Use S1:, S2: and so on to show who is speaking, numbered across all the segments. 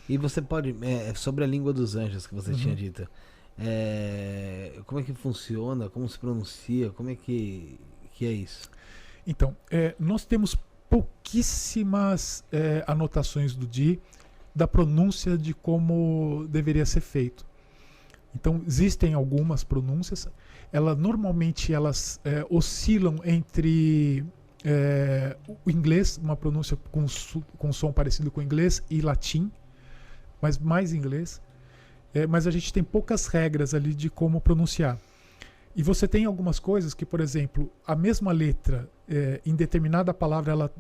S1: E você pode, sobre a língua dos anjos que você tinha dito, como é que funciona, como se pronuncia, como é que é isso?
S2: Então, nós temos pouquíssimas anotações do Di da pronúncia de como deveria ser feito. Então, existem algumas pronúncias, normalmente elas oscilam entre o inglês, uma pronúncia com som parecido com o inglês, e latim, mas mais inglês. Mas a gente tem poucas regras ali de como pronunciar. E você tem algumas coisas que, por exemplo, a mesma letra, em determinada palavra, ela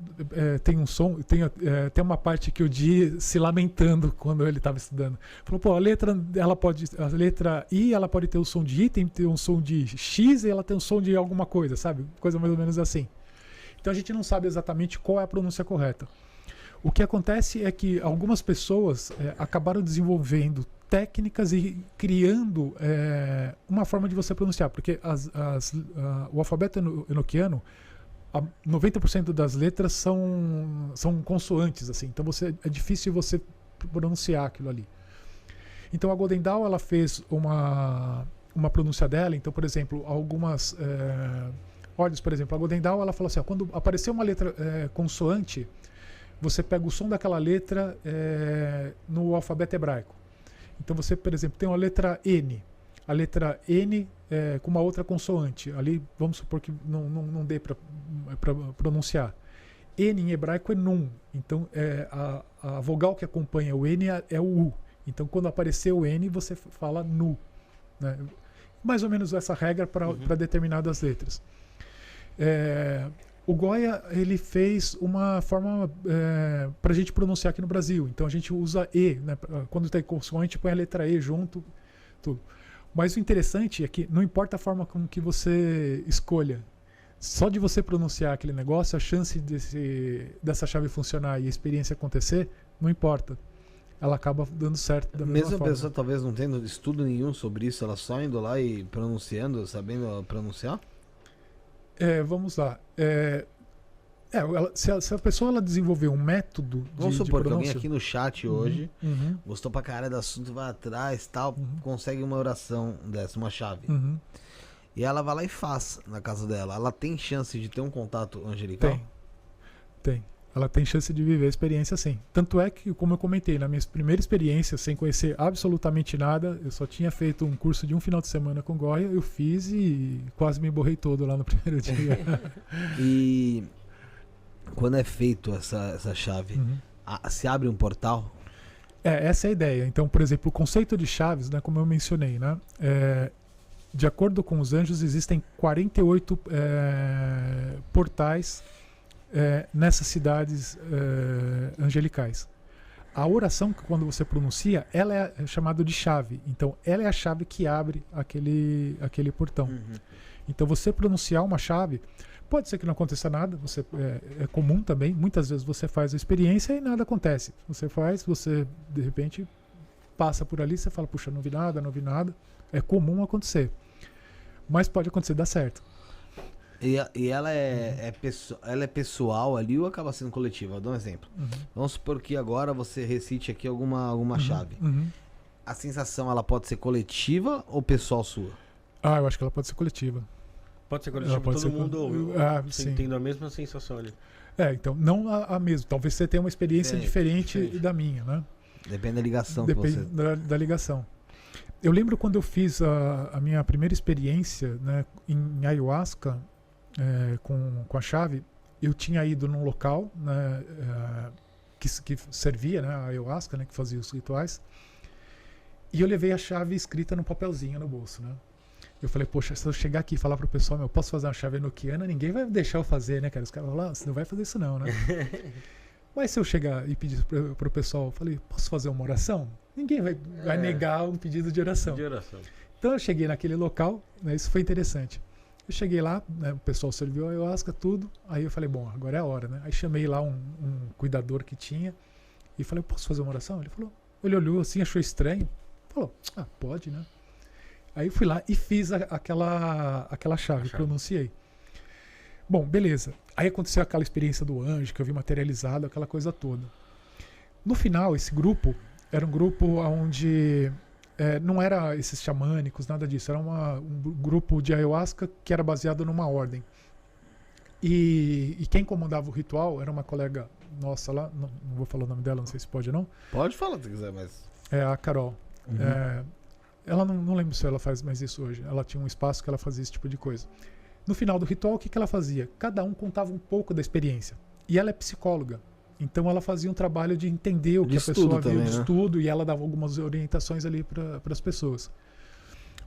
S2: tem um som. Tem uma parte que o Di se lamentando quando ele estava estudando. Falou, pô, a letra I, ela pode ter o som de I, tem que ter um som de X, e ela tem um som de alguma coisa, sabe? Coisa mais ou menos assim. Então a gente não sabe exatamente qual é a pronúncia correta. O que acontece é que algumas pessoas acabaram desenvolvendo técnicas e criando uma forma de você pronunciar, porque o alfabeto enoquiano, 90% das letras são consoantes, assim, então é difícil você pronunciar aquilo ali. Então a Golden Dawn, ela fez uma pronúncia dela. Então, por exemplo, algumas ordens, por exemplo, a Golden Dawn, ela falou assim, quando aparecer uma letra consoante, você pega o som daquela letra no alfabeto hebraico. Então você, por exemplo, tem uma letra N. A letra N com uma outra consoante. Ali, vamos supor que não dê para pronunciar. N em hebraico é Nun. Então a vogal que acompanha o N é o U. Então quando aparecer o N, você fala Nu. Né? Mais ou menos essa regra para determinadas letras. O Goya, ele fez uma forma para a gente pronunciar aqui no Brasil. Então a gente usa E, né? Quando tem consoante, põe a letra E junto, tudo. Mas o interessante é que não importa a forma como que você escolha, só de você pronunciar aquele negócio, a chance dessa chave funcionar e a experiência acontecer, não importa. Ela acaba dando certo da mesma forma.
S1: Mesmo a pessoa talvez não tendo estudo nenhum sobre isso, ela só indo lá e pronunciando, sabendo pronunciar?
S2: Vamos lá. Se a pessoa ela desenvolver um método
S1: Vamos
S2: de
S1: supor que
S2: pronúncia,
S1: alguém aqui no chat hoje gostou pra caralho do assunto, vai atrás tal, consegue uma oração dessa, uma chave. E ela vai lá e faz na casa dela. Ela tem chance de ter um contato angelical?
S2: Tem. Ela tem chance de viver a experiência, sim. Tanto é que, como eu comentei, na minha primeira experiência, sem conhecer absolutamente nada, eu só tinha feito um curso de um final de semana com Goya, eu fiz e quase me borrei todo lá no primeiro dia.
S1: E quando é feito essa chave, se abre um portal?
S2: Essa é a ideia. Então, por exemplo, o conceito de chaves, né, como eu mencionei, né, de acordo com os anjos, existem 48 portais nessas cidades angelicais. A oração, que quando você pronuncia, ela é chamada de chave. Então, ela é a chave que abre aquele portão. Então, você pronunciar uma chave, pode ser que não aconteça nada, é comum também. Muitas vezes você faz a experiência e nada acontece. Você de repente passa por ali, você fala, puxa, não vi nada. É comum acontecer. Mas pode acontecer, dá certo.
S1: E ela é pessoal ali ou acaba sendo coletiva? Eu dou um exemplo. Vamos supor que agora você recite aqui alguma chave. A sensação, ela pode ser coletiva ou pessoal sua?
S2: Eu acho que ela pode ser coletiva.
S3: Pode ser coletiva, todo mundo tendo a mesma sensação ali.
S2: Então, não a mesma. Talvez você tenha uma experiência diferente da minha, né?
S1: Depende da ligação.
S2: Da ligação. Eu lembro quando eu fiz a minha primeira experiência, né, em ayahuasca, com a chave. Eu tinha ido num local, né, que servia, né, a ayahuasca, né, que fazia os rituais, e eu levei a chave escrita num papelzinho no bolso, né. Eu falei, poxa, se eu chegar aqui e falar pro pessoal, eu posso fazer uma chave enoquiana, ninguém vai deixar eu fazer, né, cara? Os caras vão falar, você não vai fazer isso não, né? Mas se eu chegar e pedir pro pessoal, eu falei, posso fazer uma oração? Ninguém vai negar um pedido de oração. Então eu cheguei naquele local, né, isso foi interessante. Eu cheguei lá, né, o pessoal serviu a ayahuasca, tudo. Aí eu falei, bom, agora é a hora, né? Aí chamei lá um cuidador que tinha e falei, posso fazer uma oração? Ele falou, ele olhou assim, achou estranho. Falou, pode, né? Aí fui lá e fiz aquela chave, pronunciei. Bom, beleza. Aí aconteceu aquela experiência do anjo, que eu vi materializado, aquela coisa toda. No final, esse grupo, Era um grupo onde não era esses xamânicos, nada disso. Era um grupo de ayahuasca que era baseado numa ordem. E quem comandava o ritual era uma colega nossa lá, não vou falar o nome dela, não sei se pode ou não.
S1: Pode falar se quiser, mas...
S2: É a Carol. Ela não lembro se ela faz mais isso hoje. Ela tinha um espaço que ela fazia esse tipo de coisa. No final do ritual, o que ela fazia? Cada um contava um pouco da experiência. E ela é psicóloga. Então ela fazia um trabalho de entender o que a pessoa viu de estudo, e ela dava algumas orientações ali para as pessoas.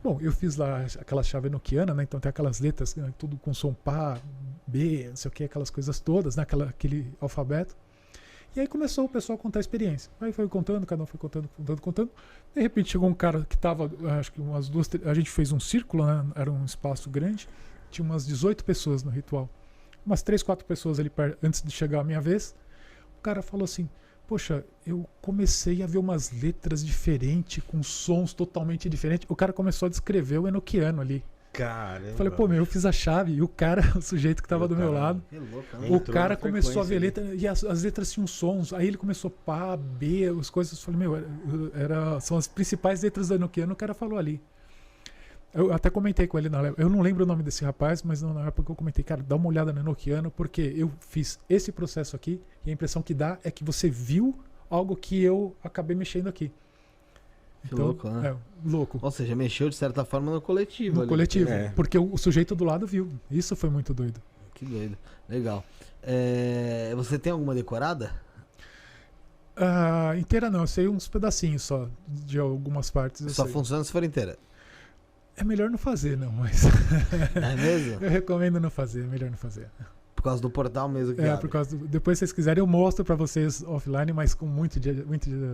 S2: Bom, eu fiz lá aquela chave enoquiana, né? Então tem aquelas letras, né? Tudo com som Pá, B, não sei o que, aquelas coisas todas, né? Aquele alfabeto. E aí começou o pessoal a contar a experiência. Aí foi contando, cada um foi contando. De repente chegou um cara que estava, acho que umas 2, a gente fez um círculo, né? Era um espaço grande, tinha umas 18 pessoas no ritual. Umas 3, 4 pessoas ali antes de chegar a minha vez. O cara falou assim: poxa, eu comecei a ver umas letras diferentes, com sons totalmente diferentes. O cara começou a descrever o enoquiano ali.
S3: Caramba.
S2: Eu falei, pô, meu, eu fiz a chave. E o cara, o sujeito que estava do meu lado, o cara começou a ver letra, e as letras tinham sons. Aí ele começou Pá, B, as coisas. Eu falei, meu, são as principais letras do enoquiano. O cara falou ali. Eu até comentei com ele na época. Eu não lembro o nome desse rapaz, mas na época eu comentei, cara, dá uma olhada no enoquiano, porque eu fiz esse processo aqui e a impressão que dá é que você viu algo que eu acabei mexendo aqui.
S1: Que
S2: então,
S1: louco, né?
S2: Louco.
S1: Ou seja, mexeu de certa forma no coletivo.
S2: No coletivo, porque o sujeito do lado viu. Isso foi muito doido.
S1: Que doido. Legal. Você tem alguma decorada?
S2: Inteira não, eu sei uns pedacinhos só, de algumas partes.
S1: Só funciona se for inteira?
S2: É melhor não fazer, não, mas...
S1: É mesmo?
S2: Eu recomendo não fazer, é melhor não fazer.
S1: Por causa do portal mesmo que abre.
S2: Por causa depois, se vocês quiserem, eu mostro pra vocês offline, mas com muita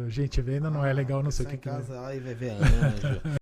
S2: gente vendo, não é legal, não sei o que
S1: em casa,
S2: é.
S1: ai, vai ver anjo.